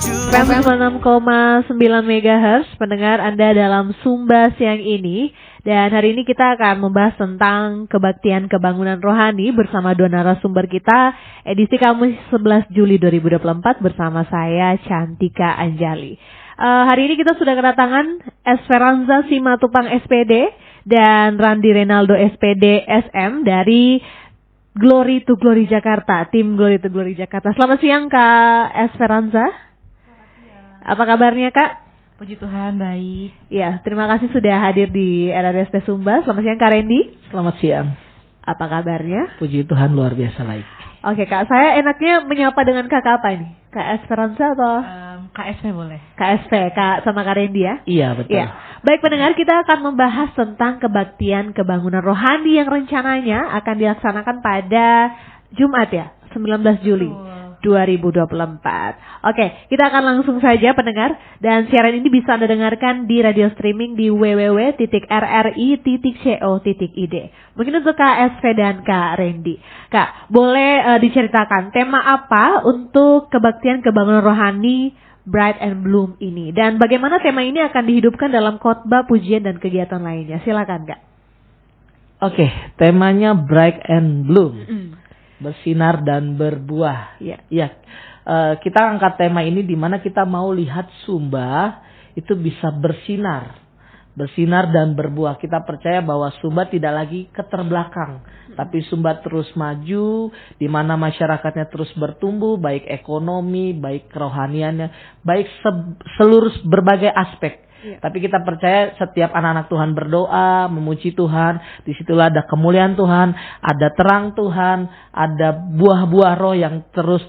FM 96,9 MHz, pendengar Anda dalam Sumba siang ini. Dan hari ini kita akan membahas tentang kebaktian kebangunan rohani bersama dua narasumber kita, edisi Kamis 11 Juli 2024 bersama saya Cantika Anjali. Hari ini kita sudah kedatangan Esperanza Simatupang SPD dan Randi Renaldo SPD SM dari Glory to Glory Jakarta, tim Glory to Glory Jakarta. Selamat siang Kak Esperanza. Apa kabarnya Kak? Puji Tuhan, baik. Ya, terima kasih sudah hadir di RRSP Sumba. Selamat siang Kak Randy. Selamat siang. Apa kabarnya? Puji Tuhan, luar biasa baik. Oke Kak, saya enaknya menyapa dengan Kakak apa ini? Kak Esperanza atau? KSP boleh. KSP, Kak sama Kak Randy ya? Iya, betul. Ya. Baik pendengar, kita akan membahas tentang kebaktian kebangunan rohani yang rencananya akan dilaksanakan pada Jumat ya, 19 Juli. 2024. Oke, kita akan langsung saja pendengar, dan siaran ini bisa Anda dengarkan di radio streaming di www.rri.co.id. Mungkin untuk KSP dan Kak Randy. Kak, boleh diceritakan tema apa untuk kebaktian kebangunan rohani Bright and Bloom ini, dan bagaimana tema ini akan dihidupkan dalam khotbah, pujian dan kegiatan lainnya. Silakan Kak. Oke, temanya Bright and Bloom. Bersinar dan berbuah. Ya, kita angkat tema ini di mana kita mau lihat Sumba itu bisa bersinar dan berbuah. Kita percaya bahwa Sumba tidak lagi keterbelakang, tapi Sumba terus maju, di mana masyarakatnya terus bertumbuh, baik ekonomi, baik kerohaniannya, baik seluruh berbagai aspek. Tapi kita percaya setiap anak-anak Tuhan berdoa, memuji Tuhan, disitulah ada kemuliaan Tuhan, ada terang Tuhan, ada buah-buah roh yang terus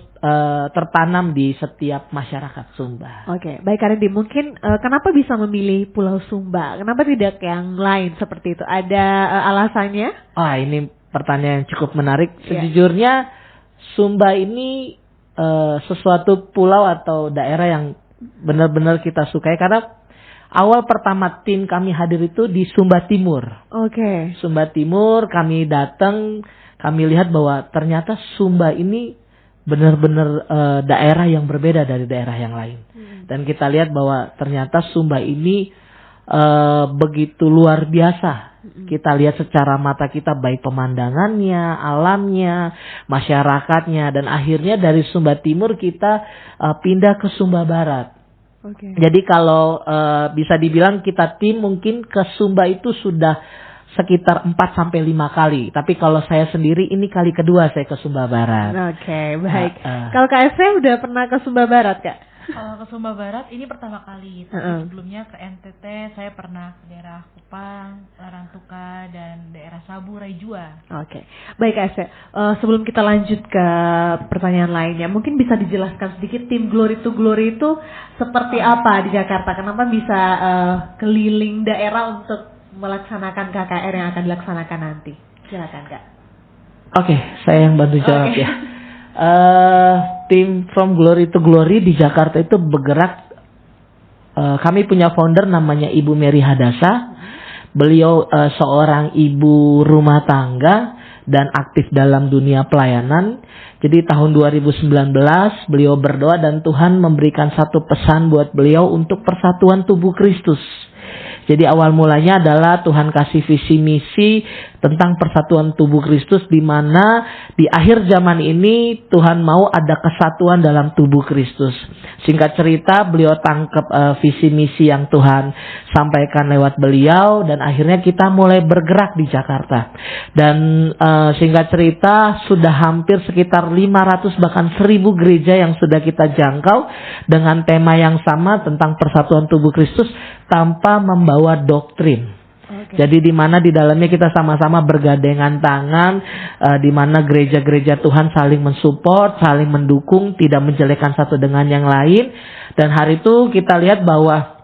tertanam di setiap masyarakat Sumba. Oke, baik Kak Randy, mungkin kenapa bisa memilih Pulau Sumba? Kenapa tidak yang lain seperti itu? Ada alasannya? Ini pertanyaan yang cukup menarik. Sejujurnya Sumba ini sesuatu pulau atau daerah yang benar-benar kita sukai karena awal pertama tim kami hadir itu di Sumba Timur. Oke. Sumba Timur kami datang, kami lihat bahwa ternyata Sumba ini benar-benar daerah yang berbeda dari daerah yang lain. Dan kita lihat bahwa ternyata Sumba ini begitu luar biasa. Kita lihat secara mata kita baik pemandangannya, alamnya, masyarakatnya, dan akhirnya dari Sumba Timur kita pindah ke Sumba Barat. Okay. Jadi kalau bisa dibilang kita tim mungkin ke Sumba itu sudah sekitar 4-5 kali. Tapi kalau saya sendiri ini kali kedua saya ke Sumba Barat. Oke, baik. Kalau KSP udah pernah ke Sumba Barat Kak? Kalau ke Sumba Barat ini pertama kali. Tapi sebelumnya ke NTT saya pernah ke daerah Kupang, Larantuka, dan daerah Sabu, Raijua. Oke, baik KSP. Sebelum kita lanjut ke pertanyaan lainnya, mungkin bisa dijelaskan sedikit tim Glory to Glory itu seperti apa di Jakarta? Kenapa bisa keliling daerah untuk melaksanakan KKR yang akan dilaksanakan nanti? Silakan Kak. Oke, saya yang bantu jawab ya. Tim From Glory to Glory di Jakarta itu bergerak. Kami punya founder namanya Ibu Mary Hadasa. Beliau seorang ibu rumah tangga dan aktif dalam dunia pelayanan. Jadi tahun 2019 beliau berdoa dan Tuhan memberikan satu pesan buat beliau untuk persatuan tubuh Kristus. Jadi awal mulanya adalah Tuhan kasih visi misi tentang persatuan tubuh Kristus, di mana di akhir zaman ini Tuhan mau ada kesatuan dalam tubuh Kristus. Singkat cerita beliau tangkap visi misi yang Tuhan sampaikan lewat beliau, dan akhirnya kita mulai bergerak di Jakarta. Dan singkat cerita sudah hampir sekitar 500 bahkan 1000 gereja yang sudah kita jangkau dengan tema yang sama tentang persatuan tubuh Kristus tanpa membawa doktrin. Jadi di mana di dalamnya kita sama-sama bergandengan tangan, di mana gereja-gereja Tuhan saling mensupport, saling mendukung, tidak menjelekkan satu dengan yang lain. Dan hari itu kita lihat bahwa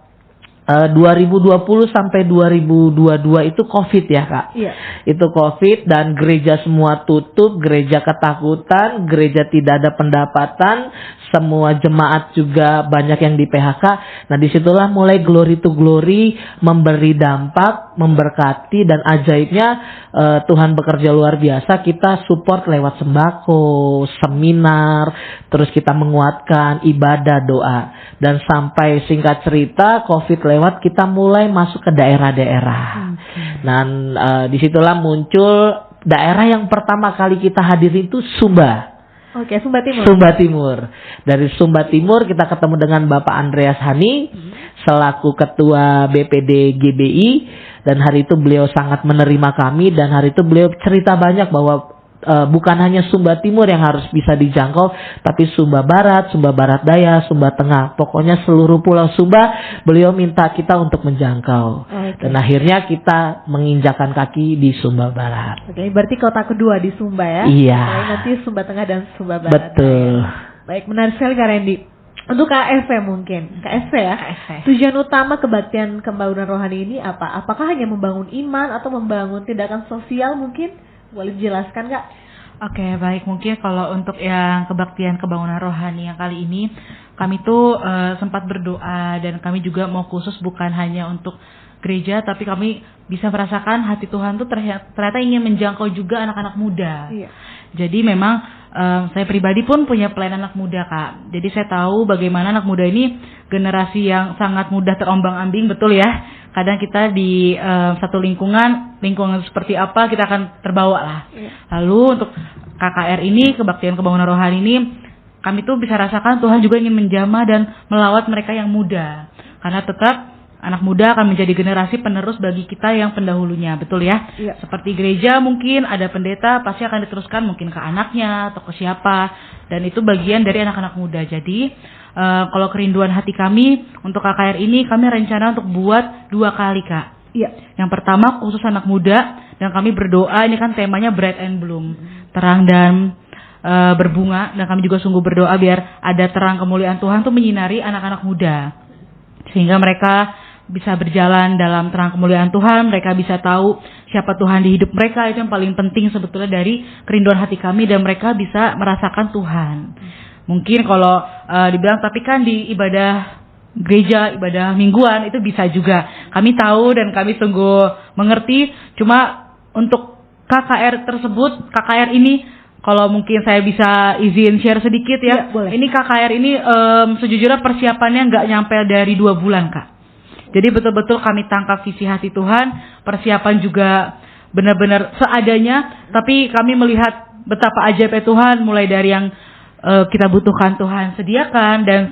2020 sampai 2022 itu COVID ya Kak. Iya. Itu COVID dan gereja semua tutup, gereja ketakutan, gereja tidak ada pendapatan, semua jemaat juga banyak yang di PHK. Nah, disitulah mulai glory to glory memberi dampak, memberkati, dan ajaibnya Tuhan bekerja luar biasa. Kita support lewat sembako, seminar, terus kita menguatkan ibadah, doa, dan sampai singkat cerita COVID lewat, kita mulai masuk ke daerah-daerah. Dan disitulah muncul daerah yang pertama kali kita hadiri itu Sumba. Oke, Sumba Timur. Sumba Timur. Dari Sumba Timur kita ketemu dengan Bapak Andreas Hani selaku Ketua BPD GBI, dan hari itu beliau sangat menerima kami, dan hari itu beliau cerita banyak bahwa bukan hanya Sumba Timur yang harus bisa dijangkau, tapi Sumba Barat, Sumba Barat Daya, Sumba Tengah. Pokoknya seluruh pulau Sumba beliau minta kita untuk menjangkau. Dan akhirnya kita menginjakan kaki di Sumba Barat. Oke, berarti kota kedua di Sumba ya? Iya. Selain nanti Sumba Tengah dan Sumba Barat. Betul. Baik, menarik sekali Kak Randy. Untuk KSP mungkin, KSP ya. KSP. Tujuan utama kebaktian pembangunan rohani ini apa? Apakah hanya membangun iman atau membangun tindakan sosial mungkin? Boleh dijelaskan Kak? Oke, baik. Mungkin kalau untuk yang kebaktian kebangunan rohani yang kali ini, kami tuh sempat berdoa, dan kami juga mau khusus bukan hanya untuk gereja, tapi kami bisa merasakan hati Tuhan tuh ternyata ingin menjangkau juga anak-anak muda. Iya. Jadi memang saya pribadi pun punya pelayanan anak muda, Kak. Jadi saya tahu bagaimana anak muda ini generasi yang sangat mudah terombang-ambing, betul ya. Kadang kita di satu lingkungan seperti apa kita akan terbawa lah. Iya. Lalu untuk KKR ini, kebaktian kebangunan rohani ini, kami tuh bisa rasakan Tuhan juga ingin menjamah dan melawat mereka yang muda. Karena tetap anak muda akan menjadi generasi penerus bagi kita yang pendahulunya, betul ya? Iya. Seperti gereja mungkin ada pendeta, pasti akan diteruskan mungkin ke anaknya atau ke siapa. Dan itu bagian dari anak-anak muda. Jadi kalau kerinduan hati kami untuk KKR ini, kami rencana untuk buat 2 kali, Kak. Iya. Yang pertama khusus anak muda, dan kami berdoa, ini kan temanya Bright and Bloom, terang dan berbunga, dan kami juga sungguh berdoa biar ada terang kemuliaan Tuhan tuh menyinari anak-anak muda, sehingga mereka bisa berjalan dalam terang kemuliaan Tuhan, mereka bisa tahu siapa Tuhan di hidup mereka. Itu yang paling penting sebetulnya dari kerinduan hati kami, dan mereka bisa merasakan Tuhan. Mungkin kalau dibilang, tapi kan di ibadah gereja, ibadah mingguan itu bisa juga. Kami tahu dan kami sungguh mengerti. Cuma untuk KKR tersebut, KKR ini, kalau mungkin saya bisa izin share sedikit ya. Boleh. Ini KKR ini sejujurnya persiapannya nggak nyampe dari 2 bulan, Kak. Jadi betul-betul kami tangkap visi hati Tuhan. Persiapan juga benar-benar seadanya. Tapi kami melihat betapa ajaibnya Tuhan, mulai dari yang kita butuhkan Tuhan sediakan dan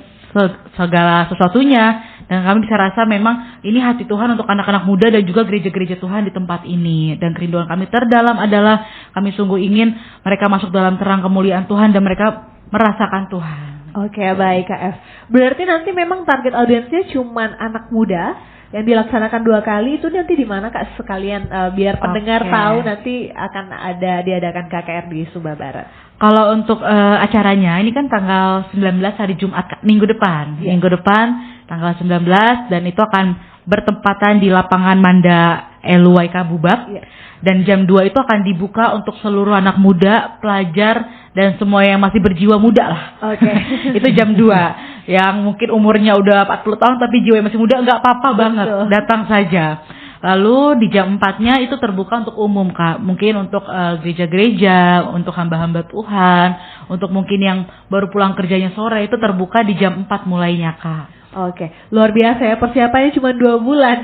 segala sesuatunya, dan kami bisa rasa memang ini hati Tuhan untuk anak-anak muda dan juga gereja-gereja Tuhan di tempat ini. Dan kerinduan kami terdalam adalah kami sungguh ingin mereka masuk dalam terang kemuliaan Tuhan dan mereka merasakan Tuhan. Oke, baik KF. Berarti nanti memang target audiensnya cuman anak muda yang dilaksanakan 2 kali. Itu nanti di mana Kak, sekalian biar pendengar tahu nanti akan diadakan KKR di Sumba Barat. Kalau untuk acaranya ini kan tanggal 19 hari Jumat, Kak, minggu depan. Yeah. Minggu depan tanggal 19, dan itu akan bertempatan di lapangan Manda LYK Bubak. Yeah. Dan jam 2 itu akan dibuka untuk seluruh anak muda, pelajar, dan semua yang masih berjiwa muda lah. Oke. Itu jam 2. Yang mungkin umurnya udah 40 tahun tapi jiwa masih muda, nggak apa-apa banget. Datang saja. Lalu di jam 4-nya itu terbuka untuk umum, Kak. Mungkin untuk gereja-gereja, untuk hamba-hamba Tuhan, untuk mungkin yang baru pulang kerjanya sore, itu terbuka di jam 4 mulainya, Kak. Oke, luar biasa ya, persiapannya cuma 2 bulan.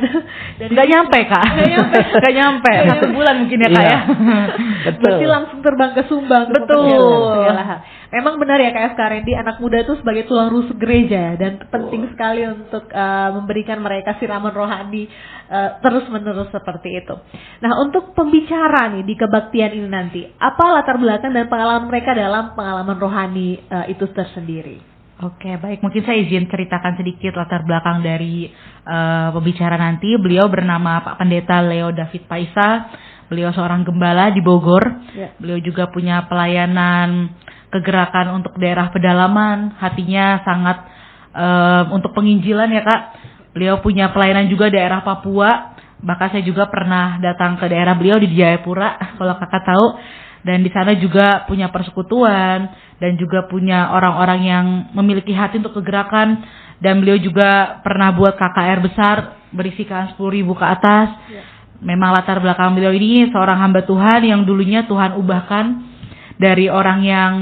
Nggak nyampe, Kak. Nggak nyampe. 1 bulan mungkin ya, Kak, ya. Betul. Berarti langsung terbang ke Sumba. Betul. Segala hal. Memang benar ya KF Randy, anak muda itu sebagai tulang rusuk gereja, dan penting sekali untuk memberikan mereka siraman rohani terus-menerus seperti itu. Nah, untuk pembicara nih di kebaktian ini nanti, apa latar belakang dan pengalaman mereka dalam pengalaman rohani itu tersendiri? Oke, baik. Mungkin saya izin ceritakan sedikit latar belakang dari pembicara nanti. Beliau bernama Pak Pendeta Leo David Paisa. Beliau seorang gembala di Bogor. Ya. Beliau juga punya pelayanan kegerakan untuk daerah pedalaman. Hatinya sangat untuk penginjilan ya, Kak. Beliau punya pelayanan juga daerah Papua. Bahkan saya juga pernah datang ke daerah beliau di Jayapura, kalau Kakak tahu. dan di sana juga punya persekutuan dan juga punya orang-orang yang memiliki hati untuk kegerakan, dan beliau juga pernah buat KKR besar berisikan 10.000 ke atas. Memang latar belakang beliau ini seorang hamba Tuhan yang dulunya Tuhan ubahkan dari orang yang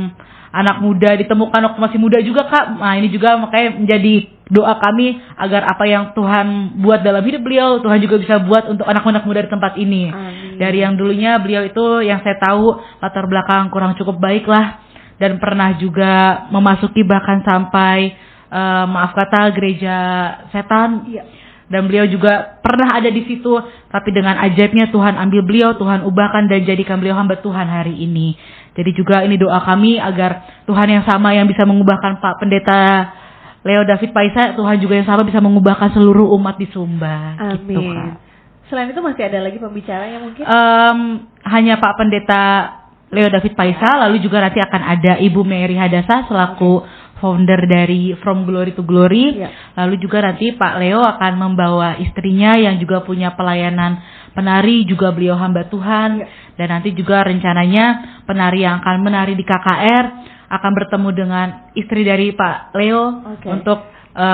anak muda ditemukan waktu masih muda juga, Kak. Nah, ini juga makanya menjadi doa kami agar apa yang Tuhan buat dalam hidup beliau, Tuhan juga bisa buat untuk anak-anak muda di tempat ini. Amin. Dari yang dulunya beliau itu yang saya tahu latar belakang kurang cukup baik lah, dan pernah juga memasuki bahkan sampai maaf kata gereja setan. Iya. Dan beliau juga pernah ada di situ, tapi dengan ajaibnya Tuhan ambil beliau, Tuhan ubahkan dan jadikan beliau hamba Tuhan hari ini. Jadi juga ini doa kami agar Tuhan yang sama yang bisa mengubahkan Pak Pendeta Leo David Paisa, Tuhan juga yang sama bisa mengubahkan seluruh umat di Sumba. Amin. Gitu, Kak. Selain itu masih ada lagi pembicaranya mungkin? Hanya Pak Pendeta Leo David Paisa, lalu juga nanti akan ada Ibu Mary Hadasa selaku founder dari From Glory to Glory. Lalu juga nanti Pak Leo akan membawa istrinya yang juga punya pelayanan penari, juga beliau hamba Tuhan. Dan nanti juga rencananya penari yang akan menari di KKR akan bertemu dengan istri dari Pak Leo untuk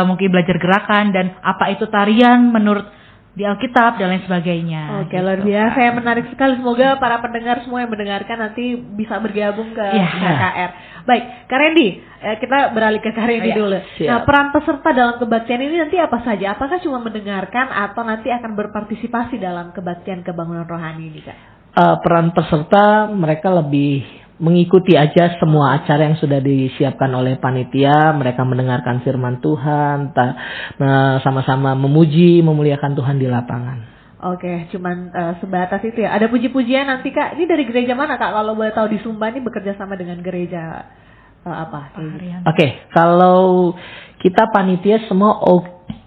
mungkin belajar gerakan dan apa itu tarian menurut di Alkitab dan lain sebagainya. Oke, luar biasa ya, menarik sekali. Semoga para pendengar semua yang mendengarkan nanti bisa bergabung ke KKR. Baik, Kak Randy, kita beralih ke Kak Randy dulu. Siap. Nah, peran peserta dalam kebaktian ini nanti apa saja? Apakah cuma mendengarkan atau nanti akan berpartisipasi dalam kebaktian kebangunan rohani ini, Kak? Peran peserta mereka lebih mengikuti aja semua acara yang sudah disiapkan oleh panitia. Mereka mendengarkan firman Tuhan, sama-sama memuji, memuliakan Tuhan di lapangan. Oke, cuman sebatas itu ya. Ada puji-pujian nanti, Kak. Ini dari gereja mana, Kak? Kalau boleh tahu di Sumba ini bekerja sama dengan gereja apa? Oke, kalau kita panitia semua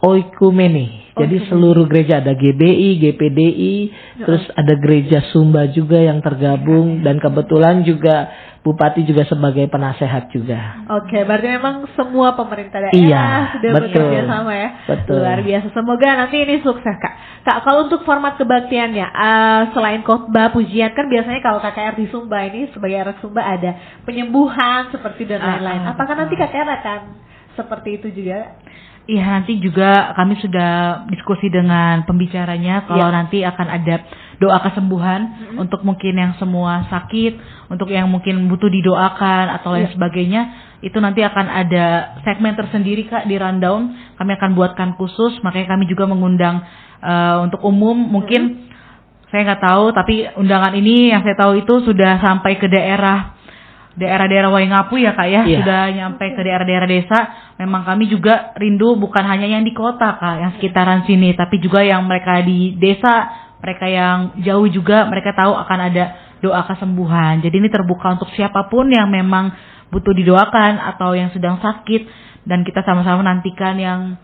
oikumene. Jadi seluruh gereja, ada GBI, GPDI, terus ada gereja Sumba juga yang tergabung, dan kebetulan juga Bupati juga sebagai penasehat juga. Oke, berarti memang semua pemerintah daerah sudah bekerja sama ya. Betul. Luar biasa. Semoga nanti ini sukses, Kak. Kak, kalau untuk format kebaktiannya, selain khotbah, pujian, kan biasanya kalau KKR di Sumba ini sebagai anak Sumba ada penyembuhan seperti dan lain-lain. Apakah nanti KKR akan seperti itu juga? Iya, nanti juga kami sudah diskusi dengan pembicaranya kalau nanti akan ada doa kesembuhan untuk mungkin yang semua sakit, untuk yang mungkin butuh didoakan atau lain sebagainya. Itu nanti akan ada segmen tersendiri, Kak, di rundown. Kami akan buatkan khusus, makanya kami juga mengundang untuk umum. Mungkin saya nggak tahu, tapi undangan ini yang saya tahu itu sudah sampai ke daerah Waingapu ya, Kak ya, sudah nyampe ke daerah-daerah desa. Memang kami juga rindu bukan hanya yang di kota, Kak, yang sekitaran sini, tapi juga yang mereka di desa, mereka yang jauh juga, mereka tahu akan ada doa kesembuhan. Jadi ini terbuka untuk siapapun yang memang butuh didoakan atau yang sedang sakit, dan kita sama-sama nantikan yang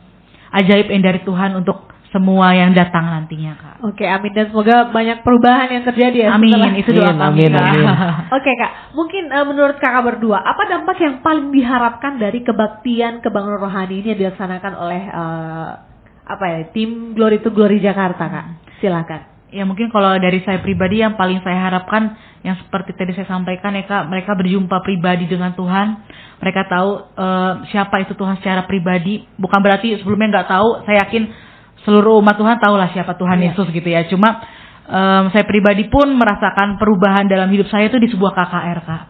ajaib yang dari Tuhan untuk semua yang datang nantinya, Kak. Oke, amin, dan semoga banyak perubahan yang terjadi ya. Amin, itu doa kami. Amin. Oke, Kak, mungkin menurut Kakak berdua, apa dampak yang paling diharapkan dari kebaktian kebangunan rohani ini yang dilaksanakan oleh tim Glory to Glory Jakarta, Kak? Silakan. Ya, mungkin kalau dari saya pribadi yang paling saya harapkan yang seperti tadi saya sampaikan ya, Kak, mereka berjumpa pribadi dengan Tuhan. Mereka tahu siapa itu Tuhan secara pribadi. Bukan berarti sebelumnya nggak tahu. Saya yakin seluruh umat Tuhan tahulah siapa Tuhan Yesus gitu ya. Cuma saya pribadi pun merasakan perubahan dalam hidup saya itu di sebuah KKR, Kak.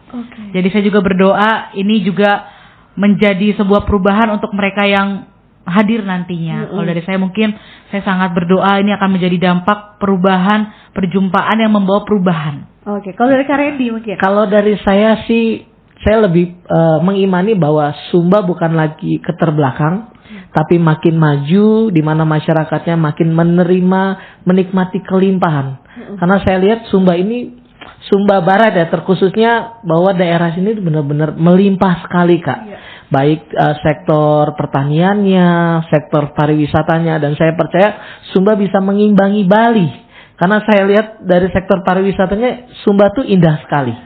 Jadi saya juga berdoa ini juga menjadi sebuah perubahan untuk mereka yang hadir nantinya. Kalau dari saya mungkin saya sangat berdoa ini akan menjadi dampak perubahan, perjumpaan yang membawa perubahan. Oke, kalau dari Kak Randy mungkin? Kalau dari saya sih, saya lebih mengimani bahwa Sumba bukan lagi keterbelakang, tapi makin maju, di mana masyarakatnya makin menikmati kelimpahan. Karena saya lihat Sumba Barat ya, terkhususnya bahwa daerah sini benar-benar melimpah sekali, Kak. Baik sektor pertaniannya, sektor pariwisatanya, dan saya percaya Sumba bisa mengimbangi Bali. Karena saya lihat dari sektor pariwisatanya Sumba tuh indah sekali.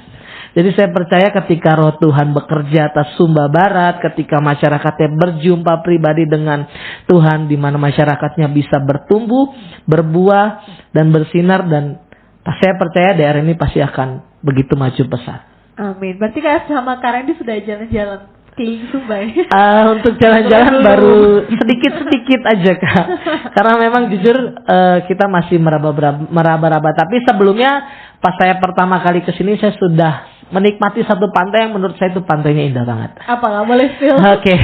Jadi saya percaya ketika roh Tuhan bekerja atas Sumba Barat, ketika masyarakatnya berjumpa pribadi dengan Tuhan, di mana masyarakatnya bisa bertumbuh, berbuah, dan bersinar, dan Nah, saya percaya daerah ini pasti akan begitu maju pesat. Amin. Berarti Kak sama Kak Randy sudah jalan-jalan keliling Sumba ya? Untuk jalan-jalan baru sedikit-sedikit aja Kak. Karena memang jujur kita masih meraba-raba. Tapi sebelumnya pas saya pertama kali kesini saya sudah menikmati satu pantai yang menurut saya itu pantainya indah banget. Apa nggak boleh spill? Oke.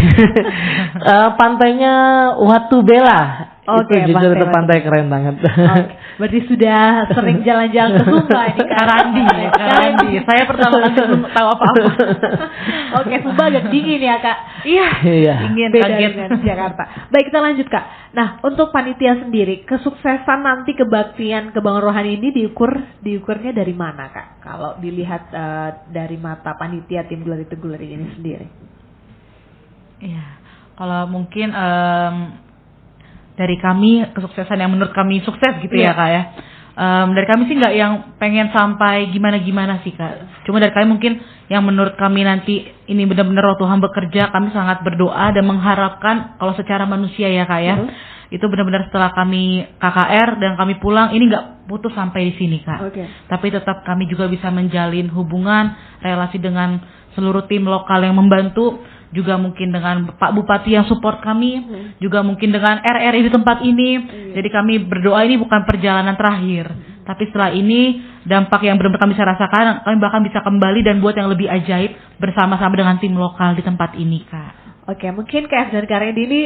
Pantainya Watu Bela. Oke, itu jujur itu pantai keren banget. Berarti sudah sering jalan-jalan ke Sumba ini Kak Randy. Saya pertama kali belum tahu apa-apa. Oke, Sumba agak dingin ya Kak. Iya. Ingin Beda kaget dengan Jakarta. Baik, kita lanjut Kak. Nah, untuk panitia sendiri, kesuksesan nanti kebaktian kebangunan rohani ini diukurnya dari mana Kak? Kalau dilihat dari mata panitia tim Glory to Glory ini sendiri. Iya. Kalau mungkin dari kami kesuksesan yang menurut kami sukses gitu ya Kak ya. Dari kami sih nggak yang pengen sampai gimana-gimana sih Kak. Cuma dari kami mungkin yang menurut kami nanti ini benar-benar roh Tuhan bekerja, kami sangat berdoa dan mengharapkan kalau secara manusia ya Kak ya. Itu benar-benar setelah kami KKR dan kami pulang ini nggak putus sampai di sini Kak. Tapi tetap kami juga bisa menjalin hubungan, relasi dengan seluruh tim lokal yang membantu, juga mungkin dengan Pak Bupati yang support kami, juga mungkin dengan RRI di tempat ini. Jadi kami berdoa ini bukan perjalanan terakhir, tapi setelah ini dampak yang benar-benar kami bisa rasakan, kami bahkan bisa kembali dan buat yang lebih ajaib bersama-sama dengan tim lokal di tempat ini Kak. Oke, mungkin KS dan Kak Randy ini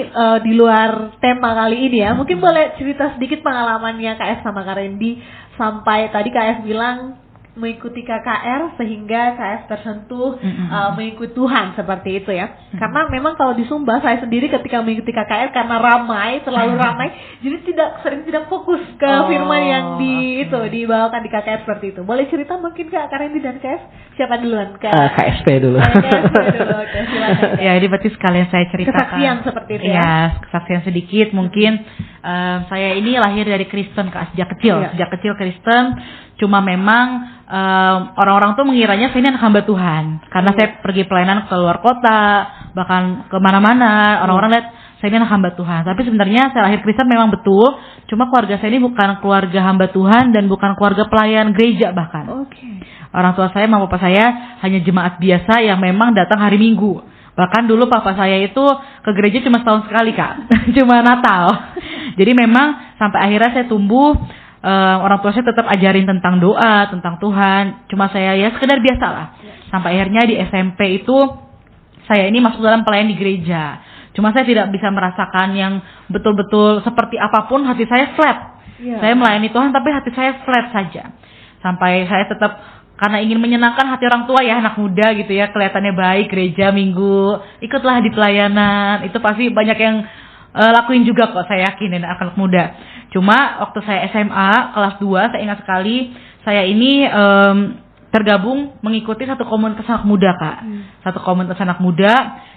di luar tema kali ini ya, mungkin boleh cerita sedikit pengalamannya KS sama Kak Randy sampai tadi KS bilang mengikuti KKR sehingga KS tersentuh mengikuti Tuhan seperti itu ya. Karena memang kalau di Sumba saya sendiri ketika mengikuti KKR karena terlalu ramai, jadi sering tidak fokus ke firman yang dibawakan di KKR seperti itu. Boleh cerita mungkin Kak Randy dan KS siapa duluan? KSP dulu. KSP dulu. Oke, silakan. Ya, jadi berarti sekalian saya ceritakan. Kesaksian seperti itu ya. Ya, kesaksian sedikit mungkin. Saya ini lahir dari Kristen Kak, sejak kecil Kristen. Cuma memang orang-orang tuh mengiranya saya ini anak hamba Tuhan karena saya pergi pelayanan ke luar kota, bahkan kemana-mana. Orang-orang lihat saya ini anak hamba Tuhan. Tapi sebenarnya saya lahir Kristen memang betul. Cuma keluarga saya ini bukan keluarga hamba Tuhan dan bukan keluarga pelayan gereja bahkan. Orang tua saya, mama papa saya hanya jemaat biasa yang memang datang hari Minggu. Bahkan dulu papa saya itu ke gereja cuma setahun sekali Kak, cuma Natal. Jadi memang sampai akhirnya saya tumbuh. Orang tua saya tetap ajarin tentang doa, tentang Tuhan. Cuma saya ya sekedar biasa lah. Sampai akhirnya di SMP itu saya ini masuk dalam pelayan di gereja. Cuma saya tidak bisa merasakan yang betul-betul seperti apapun, hati saya flat. Saya melayani Tuhan tapi hati saya flat saja. Sampai saya tetap karena ingin menyenangkan hati orang tua ya, anak muda gitu ya, kelihatannya baik, gereja Minggu, ikutlah di pelayanan. Itu pasti banyak yang lakuin juga kok, saya yakin anak muda. Cuma waktu saya SMA kelas 2, saya ingat sekali saya ini tergabung mengikuti satu komunitas anak muda Kak. Satu komunitas anak muda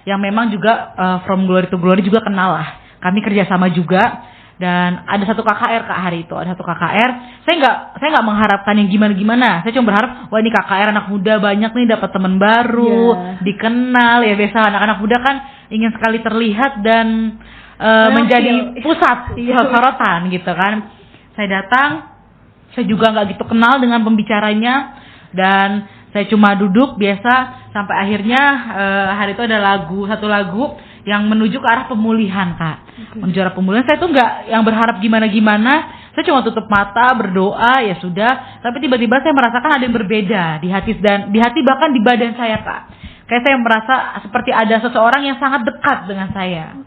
yang memang juga from Glory to Glory juga kenal lah. Kami kerjasama juga dan ada satu KKR Kak hari itu. Ada satu KKR. Saya nggak mengharapkan yang gimana-gimana. Saya cuma berharap wah ini KKR anak muda banyak nih dapat teman baru, dikenal ya, biasa anak-anak muda kan ingin sekali terlihat dan menjadi pusat sorotan gitu kan. Saya datang, saya juga nggak gitu kenal dengan pembicaranya dan saya cuma duduk biasa sampai akhirnya hari itu ada satu lagu yang menuju ke arah pemulihan Kak. Menuju arah pemulihan, saya tuh nggak yang berharap gimana-gimana, saya cuma tutup mata berdoa ya sudah. Tapi tiba-tiba saya merasakan ada yang berbeda di hati bahkan di badan saya Kak. Kayak saya merasa seperti ada seseorang yang sangat dekat dengan saya.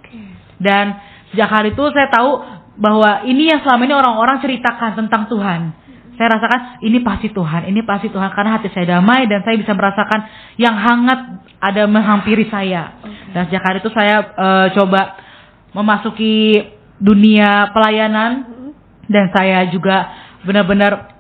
Dan sejak hari itu saya tahu bahwa ini yang selama ini orang-orang ceritakan tentang Tuhan. Saya rasakan ini pasti Tuhan karena hati saya damai dan saya bisa merasakan yang hangat ada menghampiri saya. Dan sejak hari itu saya coba memasuki dunia pelayanan dan saya juga benar-benar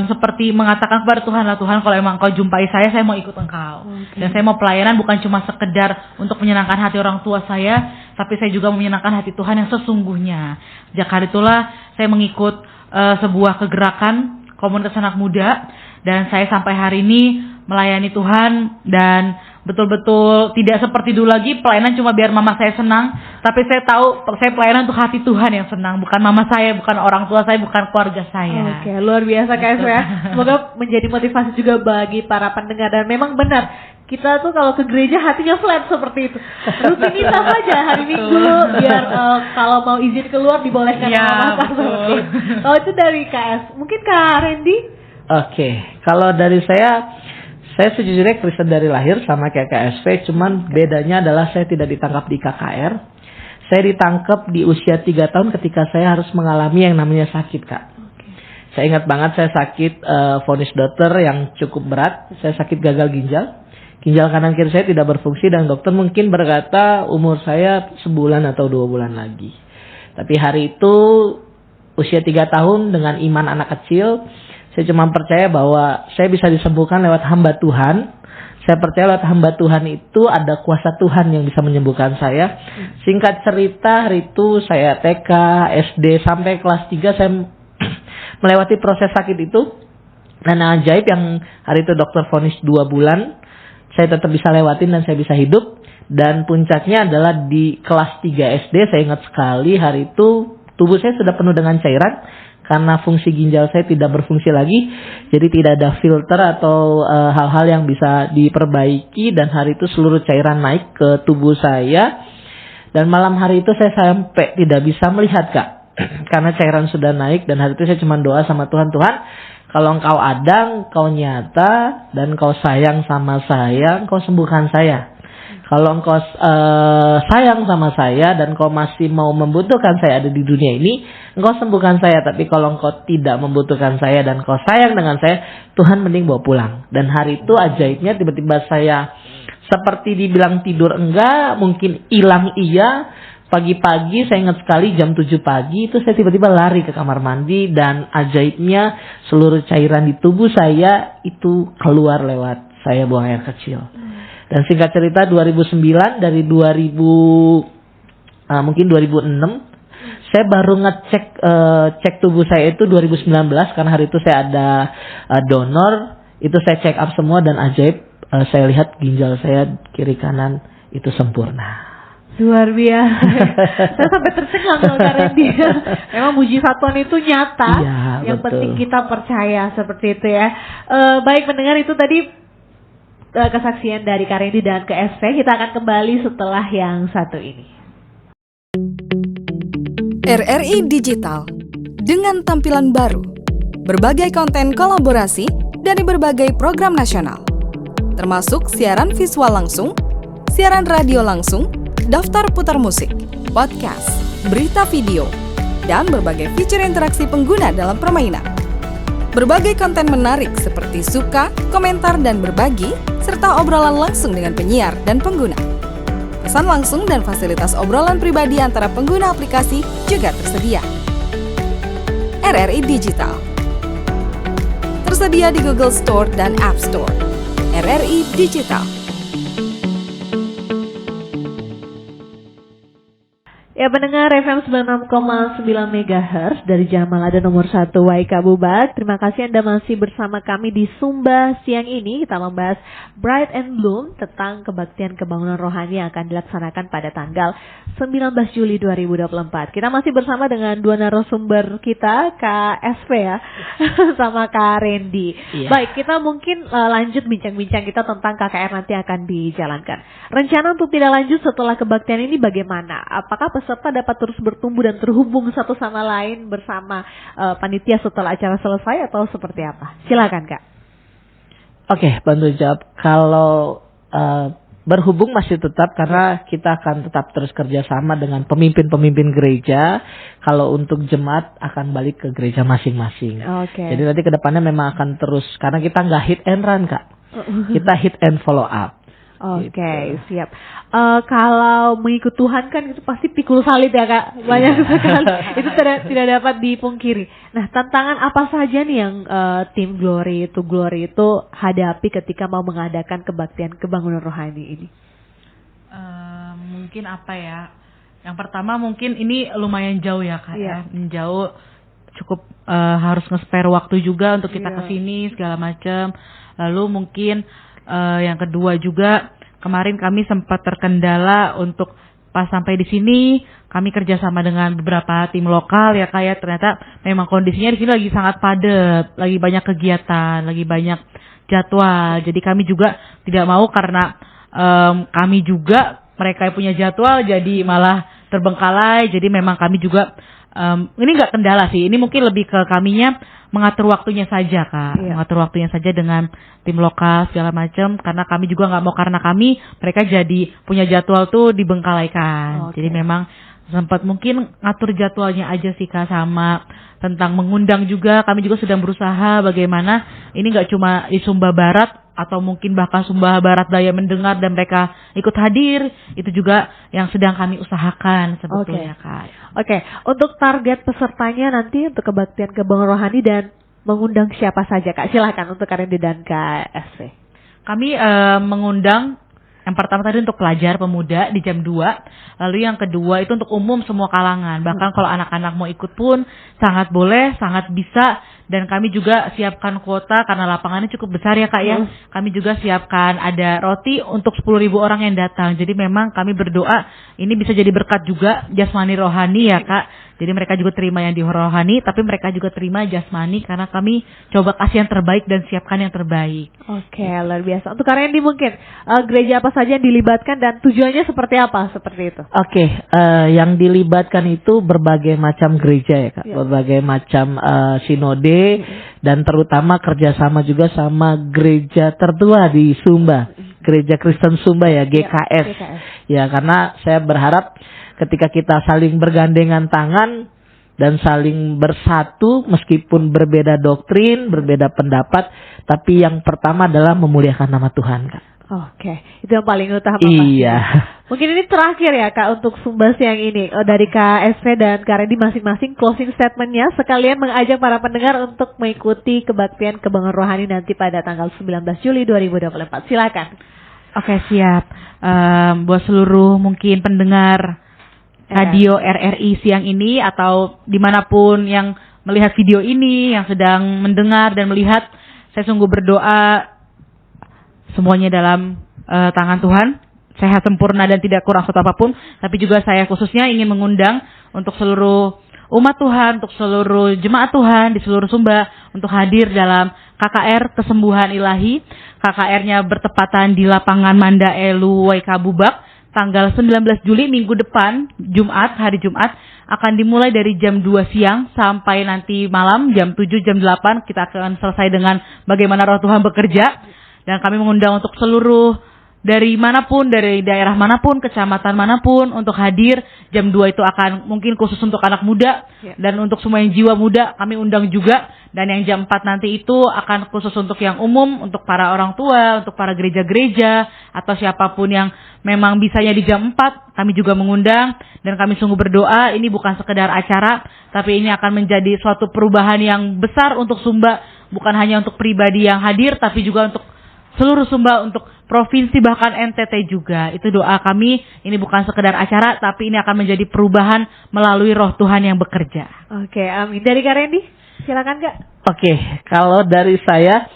seperti mengatakan kepada Tuhan lah, Tuhan kalau emang Kau jumpai saya mau ikut Engkau. Dan saya mau pelayanan bukan cuma sekedar untuk menyenangkan hati orang tua saya, tapi saya juga menyenangkan hati Tuhan yang sesungguhnya. Sejak hari itulah saya mengikut sebuah kegerakan komunitas anak muda dan saya sampai hari ini melayani Tuhan dan betul-betul tidak seperti dulu lagi pelayanan cuma biar mama saya senang, Tapi saya tahu saya pelayanan untuk hati Tuhan yang senang, bukan mama saya, bukan orang tua saya, bukan keluarga saya. Oke, luar biasa KSW ya. Semoga menjadi motivasi juga bagi para pendengar. Dan memang benar, kita tuh kalau ke gereja hatinya flat seperti itu. Rutinitas aja hari Minggu biar kalau mau izin keluar dibolehkan sama Bapak seperti itu. Kalau itu dari KS, mungkin Kak Randy? Oke, kalau dari saya sejujurnya Kristen dari lahir sama kayak KSV, cuman bedanya adalah saya tidak ditangkap di KKR. Saya ditangkap di usia 3 tahun ketika saya harus mengalami yang namanya sakit, Kak. Saya ingat banget saya sakit vonis dokter yang cukup berat. Saya sakit gagal ginjal. Ginjal kanan kiri saya tidak berfungsi dan dokter mungkin berkata umur saya sebulan atau 2 bulan lagi. Tapi hari itu usia 3 tahun dengan iman anak kecil, saya cuma percaya bahwa saya bisa disembuhkan lewat hamba Tuhan. Saya percaya lewat hamba Tuhan itu ada kuasa Tuhan yang bisa menyembuhkan saya. Singkat cerita hari itu saya TK, SD sampai kelas 3 saya melewati proses sakit itu. Dan ajaib yang hari itu dokter vonis 2 bulan. Saya tetap bisa lewatin dan saya bisa hidup. Dan puncaknya adalah di kelas 3 SD saya ingat sekali hari itu tubuh saya sudah penuh dengan cairan. Karena fungsi ginjal saya tidak berfungsi lagi. Jadi tidak ada filter atau hal-hal yang bisa diperbaiki. Dan hari itu seluruh cairan naik ke tubuh saya. Dan malam hari itu saya sampai tidak bisa melihat, Kak. Karena cairan sudah naik. Dan hari itu saya cuma doa sama Tuhan. Tuhan, kalau Engkau ada, Engkau nyata. Dan Engkau sayang sama saya, Engkau sembuhkan saya. Kalau Engkau sayang sama saya dan Engkau masih mau membutuhkan saya ada di dunia ini, Engkau sembuhkan saya. Tapi kalau Engkau tidak membutuhkan saya dan Engkau sayang dengan saya, Tuhan mending bawa pulang. Dan hari itu ajaibnya tiba-tiba saya seperti dibilang tidur enggak, mungkin hilang iya. Pagi-pagi saya ingat sekali jam 7 pagi itu saya tiba-tiba lari ke kamar mandi. Dan ajaibnya seluruh cairan di tubuh saya itu keluar lewat saya buang air kecil. Dan singkat cerita 2009 dari 2000 mungkin 2006 saya baru ngecek cek tubuh saya itu 2019 karena hari itu saya ada donor, itu saya check up semua dan ajaib saya lihat ginjal saya kiri kanan itu sempurna. Luar biasa. Saya sampai tercengang loh karena dia. Memang mujizat itu nyata. Iya, yang betul. penting kita percaya seperti itu ya. Baik mendengar itu tadi kesaksian dari Kak Randy dan KSV. Kita akan kembali setelah yang satu ini. RRI Digital dengan tampilan baru, berbagai konten kolaborasi dari berbagai program nasional, termasuk siaran visual langsung, siaran radio langsung, daftar putar musik, podcast, berita video, dan berbagai fitur interaksi pengguna dalam permainan. Berbagai konten menarik seperti suka, komentar, dan berbagi, serta obrolan langsung dengan penyiar dan pengguna. Pesan langsung dan fasilitas obrolan pribadi antara pengguna aplikasi juga tersedia. RRI Digital tersedia di Google Store dan App Store. RRI Digital. Ya pendengar FM 96,9 MHz dari Jamalada nomor 1 Waika Bubak. Terima kasih Anda masih bersama kami di Sumba siang ini. Kita membahas Bright and Bloom tentang kebaktian kebangunan rohani yang akan dilaksanakan pada tanggal 19 Juli 2024. Kita masih bersama dengan dua narasumber kita, Kak SV ya, sama Kak Randy. Iya. Baik, kita mungkin lanjut bincang-bincang kita tentang KKR nanti akan dijalankan. Rencana untuk tidak lanjut setelah kebaktian ini bagaimana? Apakah peserta dapat terus bertumbuh dan terhubung satu sama lain bersama panitia setelah acara selesai atau seperti apa? Silakan Kak. Oke, bantu jawab. Kalau berhubung masih tetap karena kita akan tetap terus kerjasama dengan pemimpin-pemimpin gereja. Kalau untuk jemaat akan balik ke gereja masing-masing. Oke. Jadi nanti ke depannya memang akan terus karena kita nggak hit and run Kak. Kita hit and follow up. Oke, Gitu. siap. Kalau mengikut Tuhan kan itu pasti pikul salib ya Kak, banyak sekali. Itu tidak dapat dipungkiri. Nah, tantangan apa saja nih yang tim Glory itu hadapi ketika mau mengadakan kebaktian kebangunan rohani ini? Mungkin apa ya? Yang pertama mungkin ini lumayan jauh ya Kak. Iya. Ya. Jauh, cukup harus nge-spare waktu juga untuk kita Iya. kesini segala macam. Lalu mungkin yang kedua juga kemarin kami sempat terkendala untuk pas sampai di sini kami kerjasama dengan beberapa tim lokal ya Kak ya, ternyata memang kondisinya di sini lagi sangat padat, lagi banyak kegiatan, lagi banyak jadwal. Jadi kami juga tidak mau karena kami juga mereka yang punya jadwal jadi malah terbengkalai. Jadi memang kami juga ini nggak kendala sih, ini mungkin lebih ke kaminya mengatur waktunya saja Kak, mengatur waktunya saja dengan tim lokal segala macam, karena kami juga nggak mau karena kami mereka jadi punya jadwal tuh dibengkalaikan. Jadi memang sempat mungkin ngatur jadwalnya aja sih Kak, sama tentang mengundang juga kami juga sedang berusaha bagaimana ini nggak cuma di Sumba Barat atau mungkin bahkan Sumba Barat Daya mendengar dan mereka ikut hadir, itu juga yang sedang kami usahakan sebetulnya Kak. Oke, untuk target pesertanya nanti untuk kebaktian kebangunan rohani dan mengundang siapa saja Kak? Silakan untuk Karendi dan KSP. Kami mengundang yang pertama tadi untuk pelajar pemuda di jam 2, lalu yang kedua itu untuk umum semua kalangan. Bahkan kalau anak-anak mau ikut pun sangat boleh, sangat bisa. Dan kami juga siapkan kuota karena lapangannya cukup besar ya Kak ya. Kami juga siapkan ada roti untuk 10.000 orang yang datang. Jadi memang kami berdoa ini bisa jadi berkat juga jasmani rohani ya Kak. Jadi mereka juga terima yang di rohani, tapi mereka juga terima jasmani karena kami coba kasih yang terbaik dan siapkan yang terbaik. Oke, luar biasa. Untuk Karendi mungkin gereja apa saja yang dilibatkan dan tujuannya seperti apa seperti itu? Oke, yang dilibatkan itu berbagai macam gereja ya Kak, berbagai macam sinode dan terutama kerjasama juga sama gereja tertua di Sumba, Gereja Kristen Sumba ya, GKS. Ya, karena saya berharap ketika kita saling bergandengan tangan dan saling bersatu meskipun berbeda doktrin, berbeda pendapat, tapi yang pertama adalah memuliakan nama Tuhan Kak. Oke, itu yang paling utama. Iya. Mungkin ini terakhir ya Kak untuk Sumba Siang ini dari KSP dan Karendi masing-masing closing statementnya sekalian mengajak para pendengar untuk mengikuti kebaktian kebangunan rohani nanti pada tanggal 19 Juli 2024. Silakan. Oke, siap. Buat seluruh mungkin pendengar radio RRI siang ini atau dimanapun yang melihat video ini, yang sedang mendengar dan melihat, saya sungguh berdoa semuanya dalam tangan Tuhan, sehat sempurna dan tidak kurang suatu apapun. Tapi juga saya khususnya ingin mengundang untuk seluruh umat Tuhan, untuk seluruh jemaat Tuhan di seluruh Sumba untuk hadir dalam KKR Kesembuhan Ilahi. KKR-nya bertepatan di lapangan Manda Elu Waika Bubak tanggal 19 Juli minggu depan, Jumat, hari Jumat, akan dimulai dari jam 2 siang sampai nanti malam jam 7, jam 8 kita akan selesai dengan bagaimana roh Tuhan bekerja. Dan kami mengundang untuk seluruh dari manapun, dari daerah manapun, kecamatan manapun untuk hadir. Jam 2 itu akan mungkin khusus untuk anak muda dan untuk semua yang jiwa muda kami undang juga. Dan yang jam 4 nanti itu akan khusus untuk yang umum, untuk para orang tua, untuk para gereja-gereja atau siapapun yang memang bisanya di jam 4 kami juga mengundang. Dan kami sungguh berdoa ini bukan sekedar acara, tapi ini akan menjadi suatu perubahan yang besar untuk Sumba, bukan hanya untuk pribadi yang hadir tapi juga untuk seluruh Sumba, untuk provinsi bahkan NTT juga. Itu doa kami, ini bukan sekedar acara tapi ini akan menjadi perubahan melalui roh Tuhan yang bekerja. Oke, amin. Dari Karendi, silakan Kak. Oke, kalau dari saya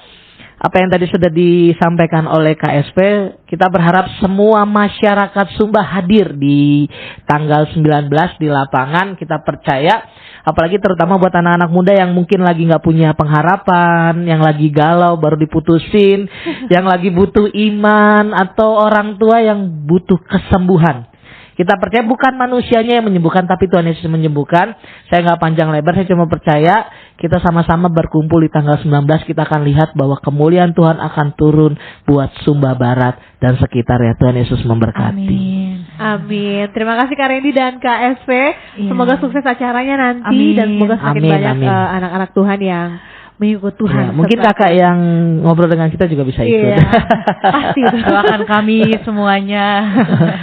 apa yang tadi sudah disampaikan oleh KSP, kita berharap semua masyarakat Sumba hadir di tanggal 19 di lapangan. Kita percaya, apalagi terutama buat anak-anak muda yang mungkin lagi nggak punya pengharapan, yang lagi galau baru diputusin, yang lagi butuh iman, atau orang tua yang butuh kesembuhan. Kita percaya bukan manusianya yang menyembuhkan, tapi Tuhan Yesus menyembuhkan. Saya nggak panjang lebar, saya cuma percaya kita sama-sama berkumpul di tanggal 19. Kita akan lihat bahwa kemuliaan Tuhan akan turun buat Sumba Barat dan sekitar ya. Tuhan Yesus memberkati. Amin. Amin. Terima kasih Karendi dan KSP. Semoga sukses acaranya nanti. Amin. Dan semoga semakin banyak anak-anak Tuhan yang mengikut Tuhan. Ya, mungkin kakak yang ngobrol dengan kita juga bisa ikut. Iya, pasti. Doakan kami semuanya.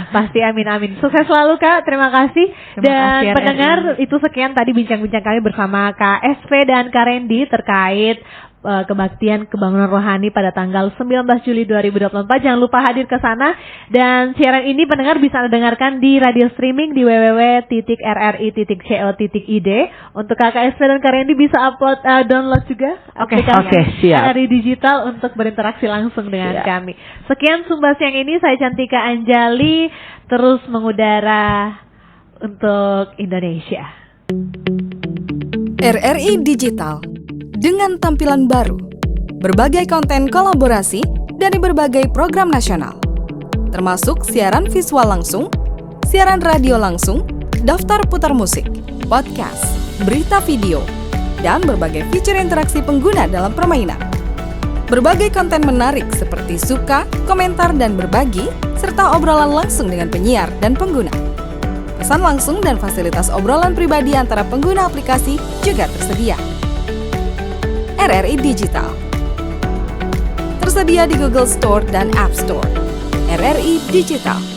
Pasti, amin. Sukses selalu Kak, terima kasih. Terima kasih, pendengar, itu sekian tadi bincang-bincang kami bersama KSP dan Karendi terkait kebaktian kebangunan rohani pada tanggal 19 Juli 2024. Jangan lupa hadir ke sana. Dan siaran ini pendengar bisa Anda dengarkan di radio streaming di www.rri.co.id. Untuk KKSP dan Karyendi bisa download juga aplikasi siap. RRI Digital untuk berinteraksi langsung dengan kami. Sekian Sumba Siang ini, saya Cantika Anjali, terus mengudara untuk Indonesia. RRI Digital dengan tampilan baru, berbagai konten kolaborasi dari berbagai program nasional, termasuk siaran visual langsung, siaran radio langsung, daftar putar musik, podcast, berita video, dan berbagai fitur interaksi pengguna dalam permainan. Berbagai konten menarik seperti suka, komentar, dan berbagi, serta obrolan langsung dengan penyiar dan pengguna. Pesan langsung dan fasilitas obrolan pribadi antara pengguna aplikasi juga tersedia. RRI Digital tersedia di Google Store dan App Store. RRI Digital.